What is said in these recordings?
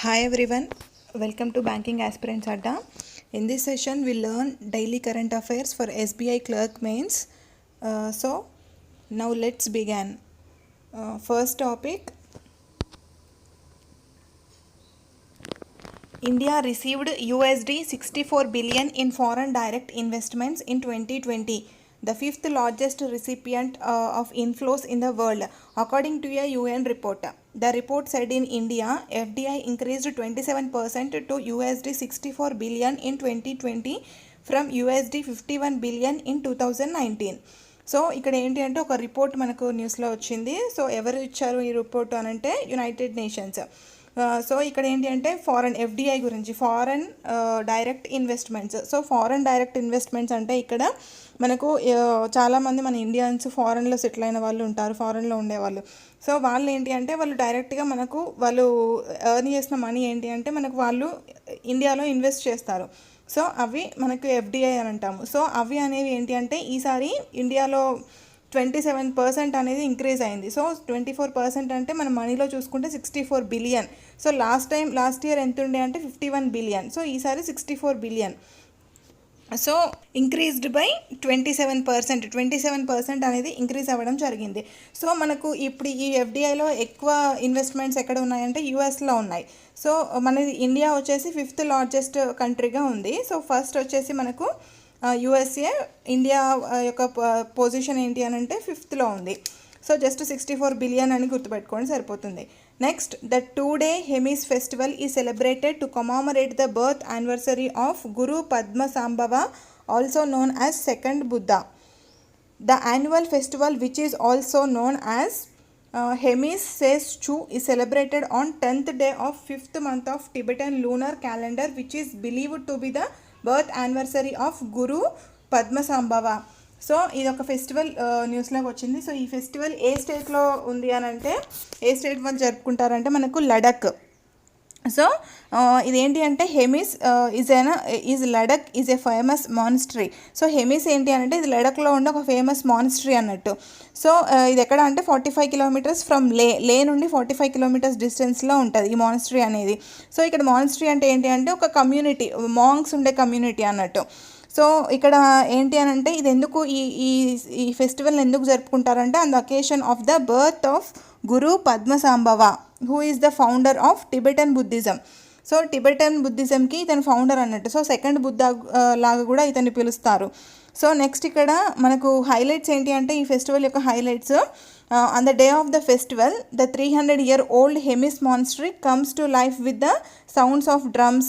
Hi everyone, welcome to Banking Aspirants Adda. In this session, we'll learn daily current affairs for SBI Clerk Mains. So, now let's begin. First topic, India received USD 64 billion in foreign direct investments in 2020, the fifth largest recipient of inflows in the world, according to a UN report. The report said in India, FDI increased 27% to USD 64 billion in 2020 from USD 51 billion in 2019. So ఇక్కడ ఏంటి అంటే ఒక report మనకు న్యూస్లో వచ్చింది. So ఎవరు ఇచ్చారు ఈ రిపోర్ట్ అని అంటే యునైటెడ్ నేషన్స్. సో ఇక్కడ ఏంటి అంటే ఫారెన్ ఎఫ్డిఐ గురించి, foreign direct investments. So foreign direct investments అంటే ఇక్కడ మనకు చాలామంది మన ఇండియన్స్ ఫారెన్లో సెటిల్ అయిన వాళ్ళు ఉంటారు, ఫారెన్లో ఉండేవాళ్ళు. సో వాళ్ళు ఏంటి అంటే వాళ్ళు డైరెక్ట్గా మనకు వాళ్ళు ఎర్న్ చేసిన మనీ ఏంటి అంటే మనకు వాళ్ళు ఇండియాలో ఇన్వెస్ట్ చేస్తారు. సో అవి మనకు ఎఫ్డిఐ అని అంటాము. సో అవి అనేవి ఏంటి అంటే ఈసారి ఇండియాలో 27% అనేది ఇంక్రీజ్ అయింది. సో 24% అంటే మన మనీలో చూసుకుంటే 64 బిలియన్. సో లాస్ట్ ఇయర్ ఎంత ఉండే అంటే 51 బిలియన్. సో ఈసారి 64 బిలియన్. సో ఇంక్రీజ్డ్ బై 27% అనేది ఇంక్రీజ్ అవ్వడం జరిగింది. సో మనకు ఇప్పుడు ఈ ఎఫ్డిఐలో ఎక్కువ ఇన్వెస్ట్మెంట్స్ ఎక్కడ ఉన్నాయంటే యూఎస్లో ఉన్నాయి. సో మనది ఇండియా వచ్చేసి ఫిఫ్త్ లార్జెస్ట్ కంట్రీగా ఉంది. సో ఫస్ట్ వచ్చేసి మనకు యూఎస్ఏ, ఇండియా యొక్క పొజిషన్ ఏంటి అని అంటే ఫిఫ్త్లో ఉంది. సో జస్ట్ 64 బిలియన్ అని గుర్తుపెట్టుకోండి సరిపోతుంది. Next, the 2-day Hemis festival is celebrated to commemorate the birth anniversary of Guru Padmasambhava, also known as second Buddha. The annual festival, which is also known as Hemis Ses Chu, is celebrated on 10th day of 5th month of Tibetan lunar calendar, which is believed to be the birth anniversary of Guru Padmasambhava. So ఇది ఒక festival న్యూస్లోకి వచ్చింది. So ఈ festival ఏ స్టేట్లో ఉంది అని అంటే, ఏ state వాళ్ళు జరుపుకుంటారంటే మనకు లడక్. సో ఇదేంటి అంటే Hemis Ladakh is a famous monastery. So Hemis ఏంటి అంటే ఇది లడక్లో ఉండే ఒక ఫేమస్ మానిస్ట్రీ అన్నట్టు. సో ఇది ఎక్కడ అంటే 45 కిలోమీటర్స్ ఫ్రమ్ లే నుండి 45 కిలోమీటర్స్ డిస్టెన్స్లో ఉంటుంది ఈ మానిస్ట్రీ అనేది. సో ఇక్కడ మానిస్ట్రీ అంటే ఏంటి అంటే ఒక కమ్యూనిటీ, మాంగ్స్ ఉండే కమ్యూనిటీ అన్నట్టు. సో ఇక్కడ ఏంటి అని అంటే ఇది ఎందుకు ఈ ఫెస్టివల్ని ఎందుకు జరుపుకుంటారంటే on the occasion of the birth of Guru Padmasambhava, who is the founder of Tibetan Buddhism. So Tibetan బుద్ధిజంకి ఇతను ఫౌండర్ అన్నట్టు. సో సెకండ్ బుద్ధ లాగా కూడా ఇతన్ని పిలుస్తారు. సో నెక్స్ట్ ఇక్కడ మనకు హైలైట్స్ ఏంటి అంటే ఈ ఫెస్టివల్ యొక్క highlights, on the day of the festival the 300-year-old Hemis monastery comes to life with the sounds of drums,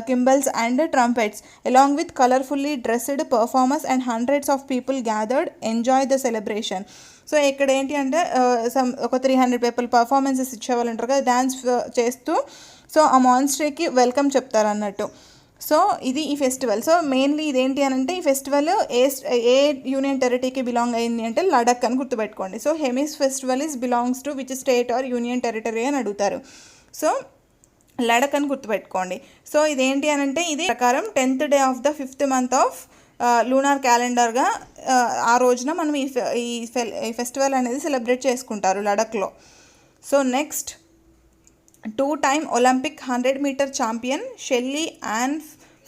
cymbals and trumpets, along with colorfully dressed performers, and hundreds of people gathered enjoy the celebration. So ఇక్కడ ఏంటి అంటే ఒక 300 people performances ఇచ్చేవాళ్ళు ఉంటారు కదా, dance చేస్తూ so ఆ మాన్స్ట్రీకి welcome చెప్తారు అన్నట్టు. సో ఇది ఈ ఫెస్టివల్. సో మెయిన్లీ ఇదేంటి అని అంటే ఈ ఫెస్టివల్ ఏ యూనియన్ టెరిటరీకి బిలాంగ్ అయింది అంటే లడక్ అని గుర్తుపెట్టుకోండి. So Hemis festival belongs to which state or union territory అని అడుగుతారు. సో లడక్ అని గుర్తుపెట్టుకోండి. సో ఇదేంటి అని అంటే ఇది ప్రకారం 10th day of the 5th month of lunar క్యాలెండర్గా ఆ రోజున మనం ఈ ఫెస్టివల్ అనేది సెలబ్రేట్ చేసుకుంటారు లడఖ్లో. So next, 2-time Olympic 100-meter champion Shelly Ann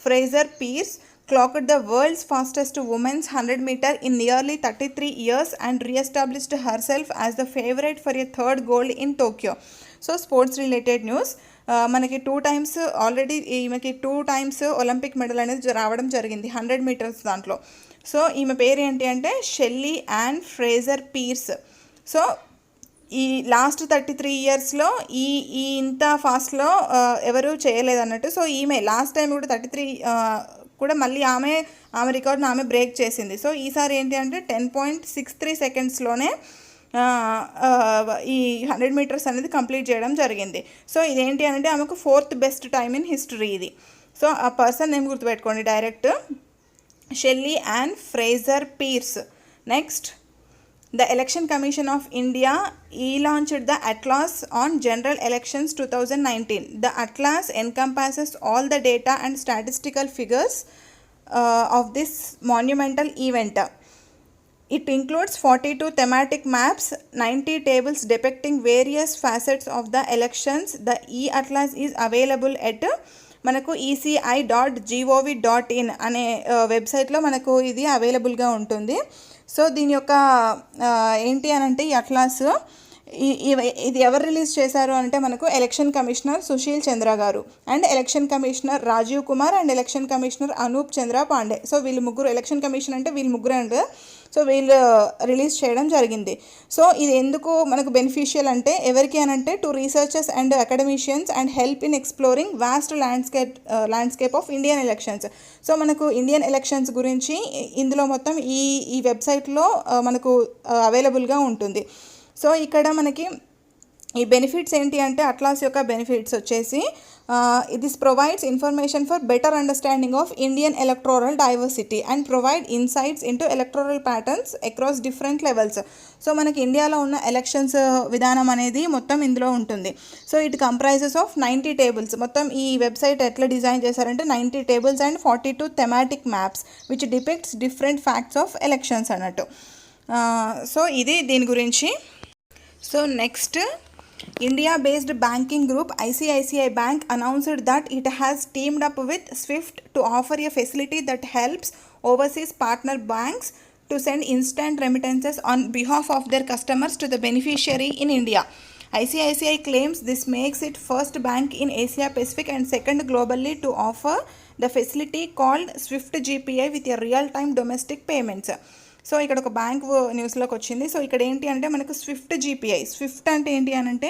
Fraser Pryce clocked the world's fastest women's 100-meter in nearly 33 years and re-established herself as the favorite for a third gold in Tokyo. So sports related news, మనకి 2 times already ఈమెకి 2 times Olympic medal అనేది రావడం జరిగింది 100 meters దాంట్లో. So ఈమె పేరు ఏంటి అంటే Shelly Ann Fraser Pryce. So ఈ లాస్ట్ 33 yearsలో ఈ ఇంత ఫాస్ట్లో ఎవరు చేయలేదు అన్నట్టు. సో ఈమె లాస్ట్ టైం కూడా 33 కూడా మళ్ళీ ఆమె రికార్డ్ని ఆమె బ్రేక్ చేసింది. సో ఈసారి ఏంటి అంటే 10.63 secondsలోనే ఈ 100 meters అనేది కంప్లీట్ చేయడం జరిగింది. సో ఇదేంటి అంటే ఆమెకు 4th best time in history ఇది. సో ఆ పర్సన్ నేమ్ గుర్తుపెట్టుకోండి direct, Shelly Ann Fraser Pryce. Next, the Election Commission of India launched the Atlas on General Elections 2019. The Atlas encompasses all the data and statistical figures of this monumental event. It includes 42 thematic maps, 90 tables depicting various facets of the elections. The e-atlas is available at మనకు eci.gov.in అనే వెబ్సైట్లో మనకు ఇది అవైలబుల్గా ఉంటుంది. So దీని యొక్క ఏంటి అని అంటే ఈ అట్లాస్ ఇది ఎవరు రిలీజ్ చేశారు అంటే మనకు ఎలక్షన్ కమిషనర్ సుశీల్ చంద్ర గారు and election commissioner Rajiv Kumar and election commissioner Anup Chandra Pandey. So వీళ్ళు ముగ్గురు, ఎలక్షన్ కమిషన్ అంటే వీళ్ళు ముగ్గురు అండ్ సో వీళ్ళు రిలీజ్ చేయడం జరిగింది. సో ఇది ఎందుకు మనకు బెనిఫిషియల్ అంటే ఎవరికి అని అంటే to researchers and academicians and help in exploring vast landscape of Indian elections. So మనకు ఇండియన్ ఎలక్షన్స్ గురించి ఇందులో మొత్తం ఈ వెబ్సైట్లో మనకు అవైలబుల్గా ఉంటుంది. సో ఇక్కడ మనకి ఈ బెనిఫిట్స్ ఏంటి అంటే అట్లాస్ యొక్క బెనిఫిట్స్ వచ్చేసి this provides information for better understanding of Indian electoral diversity and provide insights into electoral patterns across different levels. So మనకి ఇండియాలో ఉన్న ఎలక్షన్స్ విధానం అనేది మొత్తం ఇందులో ఉంటుంది. So it comprises of 90 tables. మొత్తం ఈ వెబ్సైట్ ఎట్లా డిజైన్ చేశారంటే 90 tables and 42 thematic maps which depicts different facts of elections అన్నట్టు. సో ఇది దీని గురించి. So next, India-based banking group ICICI Bank announced that it has teamed up with SWIFT to offer a facility that helps overseas partner banks to send instant remittances on behalf of their customers to the beneficiary in India. ICICI claims this makes it first bank in Asia Pacific and second globally to offer the facility called SWIFT GPI with a real-time domestic payments. So ఇక్కడ ఒక bank న్యూస్లోకి వచ్చింది. So ఇక్కడ ఏంటి అంటే మనకు Swift GPI. Swift అంటే ఏంటి అని అంటే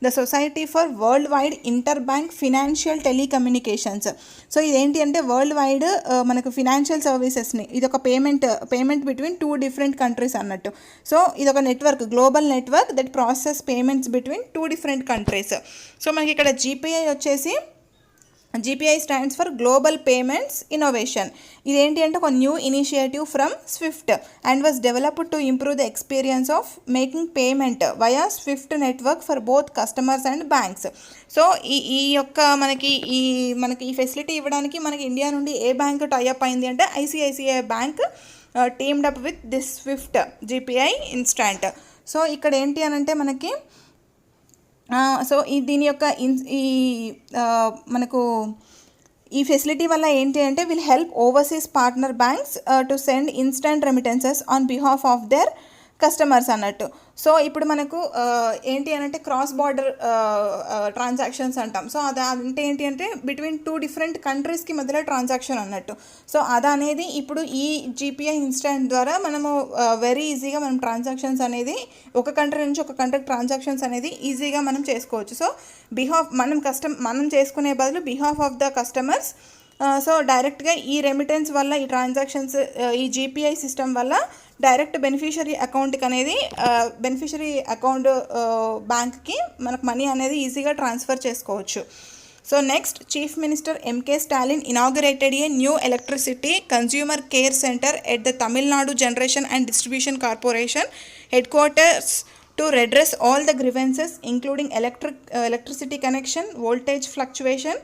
the society for world wide inter bank financial telecommunications. So ఇదేంటి అంటే వరల్డ్ వైడ్ మనకు ఫినాన్షియల్ సర్వీసెస్ని, ఇది ఒక పేమెంట్ బిట్వీన్ 2 డిఫరెంట్ కంట్రీస్ అన్నట్టు. సో ఇది ఒక network, global network that process payments between 2 different countries. So మనకి ఇక్కడ జీపీఐ వచ్చేసి GPI stands for Global Payments Innovation. ఇదేంటి అంటే ఒక new initiative from Swift and was developed to improve the experience of making payment via Swift network for both customers and banks. So ఈ యొక్క మనకి ఈ ఫెసిలిటీ ఇవ్వడానికి మనకి ఇండియా నుండి ఏ బ్యాంక్ టైఅప్ అయింది అంటే ICICI bank teamed up with this Swift GPI instant. So ఇక్కడ ఏంటి అని అంటే మనకి సో దీని యొక్క మనకు ఈ ఫెసిలిటీ వల్ల ఏంటి అంటే will help overseas partner banks to send instant remittances on behalf of their customers అన్నట్టు. సో ఇప్పుడు మనకు ఏంటి అని అంటే క్రాస్ బార్డర్ ట్రాన్సాక్షన్స్ అంటాం. సో అంటే ఏంటి అంటే బిట్వీన్ 2 డిఫరెంట్ కంట్రీస్కి మధ్యలో ట్రాన్సాక్షన్ అన్నట్టు. సో అనేది ఇప్పుడు ఈ జీపీఐ ఇన్స్టాంట్ ద్వారా మనము వెరీ ఈజీగా మనం ట్రాన్సాక్షన్స్ అనేది ఒక కంట్రీ నుంచి ఒక కంట్రీకి ట్రాన్సాక్షన్స్ అనేది ఈజీగా మనం చేసుకోవచ్చు. సో మనం చేసుకునే బదులు behalf of the customers. So డైరెక్ట్గా ఈ రెమిటెన్స్ వల్ల ఈ ట్రాన్సాక్షన్స్ ఈ జీపీఐ సిస్టమ్ వల్ల డైరెక్ట్ బెనిఫిషరీ అకౌంట్కి అనేది బెనిఫిషరీ అకౌంట్ బ్యాంక్కి మనకు మనీ అనేది ఈజీగా ట్రాన్స్ఫర్ చేసుకోవచ్చు. So next, chief minister M K Stalin inaugurated a new electricity consumer care centre at the Tamil Nadu generation and distribution corporation headquarters to redress all the grievances including electricity connection, voltage fluctuation,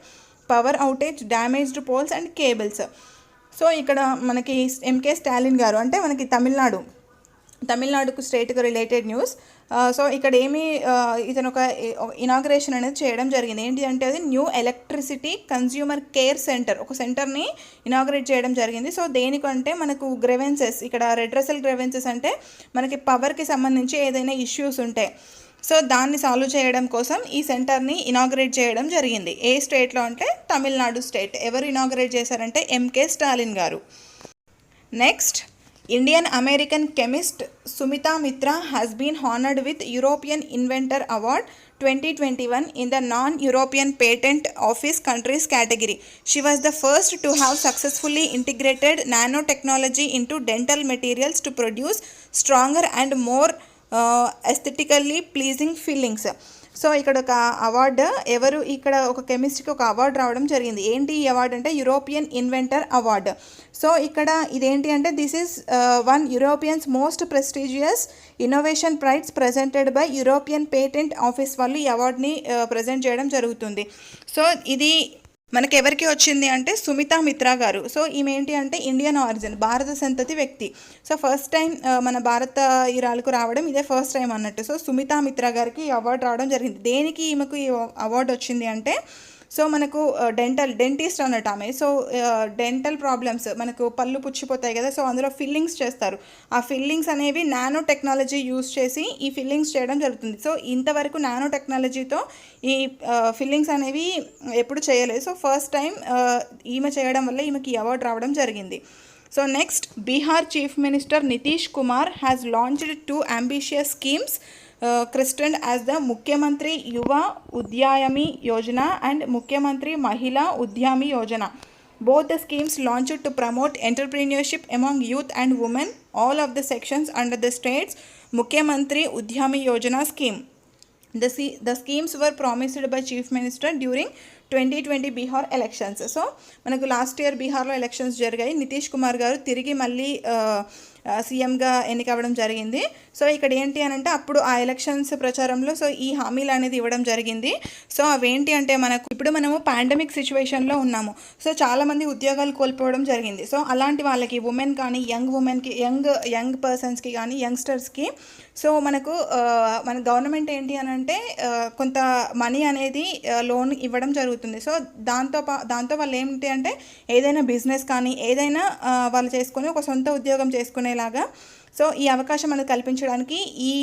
power outage, damaged poles and cables. So ఇక్కడ మనకి MK Stalin గారు అంటే మనకి తమిళనాడుకు స్టేట్కి related news. So ఇక్కడ ఇతను ఒక ఇనాగ్రేషన్ అనేది చేయడం జరిగింది. ఏంటి అంటే అది new electricity consumer care centre, ఒక సెంటర్ని ఇనాగ్రేట్ చేయడం జరిగింది. సో దేనికంటే మనకు గ్రెవెన్సెస్, ఇక్కడ రెడ్రెసల్ గ్రెవెన్సెస్ అంటే మనకి పవర్కి సంబంధించి ఏదైనా ఇష్యూస్ ఉంటే సో దాన్ని సాల్వ్ చేయడం కోసం ఈ సెంటర్ని ఇనాగ్రేట్ చేయడం జరిగింది. ఏ స్టేట్లో అంటే తమిళనాడు స్టేట్. ఎవరు ఇనాగ్రేట్ చేశారంటే ఎంకే స్టాలిన్ గారు. Next, Indian American chemist Sumita Mitra has been honored with European Inventor Award 2021 in the non-European Patent Office countries category. She was the first to have successfully integrated nanotechnology into dental materials to produce stronger and more aesthetically pleasing fillings. So ఇక్కడ ఒక award ఇక్కడ ఒక కెమిస్ట్రీకి ఒక award రావడం జరిగింది. ఏంటి ఈ award అంటే యూరోపియన్ ఇన్వెంటర్ అవార్డు. సో ఇక్కడ ఇదేంటి అంటే this is one Europeans most prestigious innovation prize presented by European patent office వాళ్ళు ఈ అవార్డుని ప్రజెంట్ చేయడం జరుగుతుంది. సో ఇది మనకి ఎవరికి వచ్చింది అంటే సుమితా మిత్రా గారు. సో ఈమె ఏంటి అంటే ఇండియన్ ఆరిజిన్, భారత సంతతి వ్యక్తి. సో ఫస్ట్ టైం మన భారత ఇరాలకు రావడం ఇదే ఫస్ట్ టైం అన్నట్టు. సో సుమితా మిత్రా గారికి ఈ అవార్డు రావడం జరిగింది. దేనికి ఈమెకు ఈ అవార్డు వచ్చింది అంటే, సో మనకు డెంటిస్ట్ అన్నట్టు ఆమె. సో డెంటల్ ప్రాబ్లమ్స్, మనకు పళ్ళు పుచ్చిపోతాయి కదా, సో అందులో ఫిల్లింగ్స్ చేస్తారు. ఆ ఫిల్లింగ్స్ అనేవి నానో టెక్నాలజీ యూస్ చేసి ఈ ఫిల్లింగ్స్ చేయడం జరుగుతుంది. సో ఇంతవరకు నానో టెక్నాలజీతో ఈ ఫిల్లింగ్స్ అనేవి ఎప్పుడు చేయలేదు. సో ఫస్ట్ టైం ఈమె చేయడం వల్ల ఈమెకి అవార్డు రావడం జరిగింది. So next, Bihar chief minister Nitish Kumar has launched 2 ambitious schemes christened as the Mukhyamantri Yuva Udyayami Yojana and Mukhyamantri Mahila Udyami Yojana. Both the schemes launched to promote entrepreneurship among youth and women, all of the sections under the state's Mukhyamantri Udyami Yojana scheme. The schemes were promised by Chief Minister during 2020 Bihar elections. So మనకు last year బీహార్లో elections జరిగాయి. నితీష్ కుమార్ గారు తిరిగి మళ్ళీ సీఎంగా ఎన్నికవ్వడం జరిగింది. So ఇక్కడ ఏంటి అని అంటే, అప్పుడు ఆ ఎలక్షన్స్ ప్రచారంలో సో ఈ హామీలు అనేది ఇవ్వడం జరిగింది. సో అవేంటి అంటే, మనము పాండమిక్ సిచ్యువేషన్లో ఉన్నాము. సో చాలామంది ఉద్యోగాలు కోల్పోవడం జరిగింది. సో అలాంటి వాళ్ళకి, ఉమెన్ కానీ, యంగ్ పర్సన్స్కి కానీ, యంగ్స్టర్స్కి సో మన గవర్నమెంట్ ఏంటి అని అంటే కొంత మనీ అనేది లోన్ ఇవ్వడం జరుగుతుంది. సో దాంతో వాళ్ళు ఏంటి అంటే, ఏదైనా బిజినెస్ కానీ ఏదైనా వాళ్ళు చేసుకొని ఒక సొంత ఉద్యోగం చేసుకునేలాగా సో ఈ అవకాశం అనేది కల్పించడానికి ఈ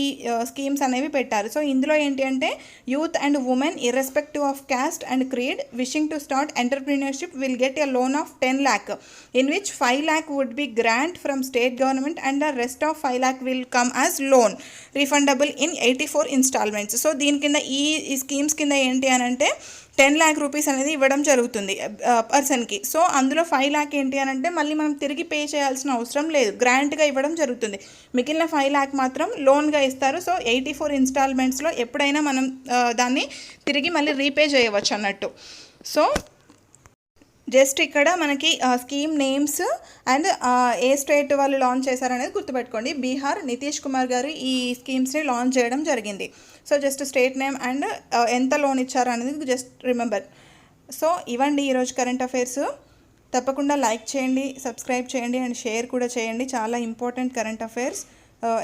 స్కీమ్స్ అనేవి పెట్టారు. సో ఇందులో ఏంటి అంటే, youth and women irrespective of caste and creed wishing to start entrepreneurship will get a loan of 10 lakh, in which 5 lakh would be grant from state government and the rest of 5 lakh will come as loan refundable in 84 installments. So దీని కింద ఈ schemes కింద ఏంటి అని అంటే 10 lakh rupees అనేది ఇవ్వడం జరుగుతుంది పర్సన్కి. సో అందులో 5 lakh ఏంటి అని అంటే మళ్ళీ మనం తిరిగి పే చేయాల్సిన అవసరం లేదు, గ్రాంట్గా ఇవ్వడం జరుగుతుంది. మిగిలిన 5 lakh మాత్రం లోన్గా ఇస్తారు. సో 84 ఇన్స్టాల్మెంట్స్లో ఎప్పుడైనా మనం దాన్ని తిరిగి మళ్ళీ రీపే చేయవచ్చు అన్నట్టు. సో జస్ట్ ఇక్కడ మనకి scheme names and A state వాళ్ళు లాంచ్ చేశారనేది గుర్తుపెట్టుకోండి. బీహార్ నితీష్ కుమార్ గారు ఈ స్కీమ్స్ని లాంచ్ చేయడం జరిగింది. So just state name and ఎంత లోన్ ఇచ్చారు అనేది జస్ట్ రిమెంబర్. సో ఇవ్వండి ఈరోజు కరెంట్ అఫైర్స్. తప్పకుండా లైక్ చేయండి, సబ్స్క్రైబ్ చేయండి అండ్ షేర్ కూడా చేయండి. చాలా important current affairs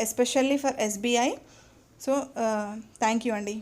especially for SBI. So thank you అండి.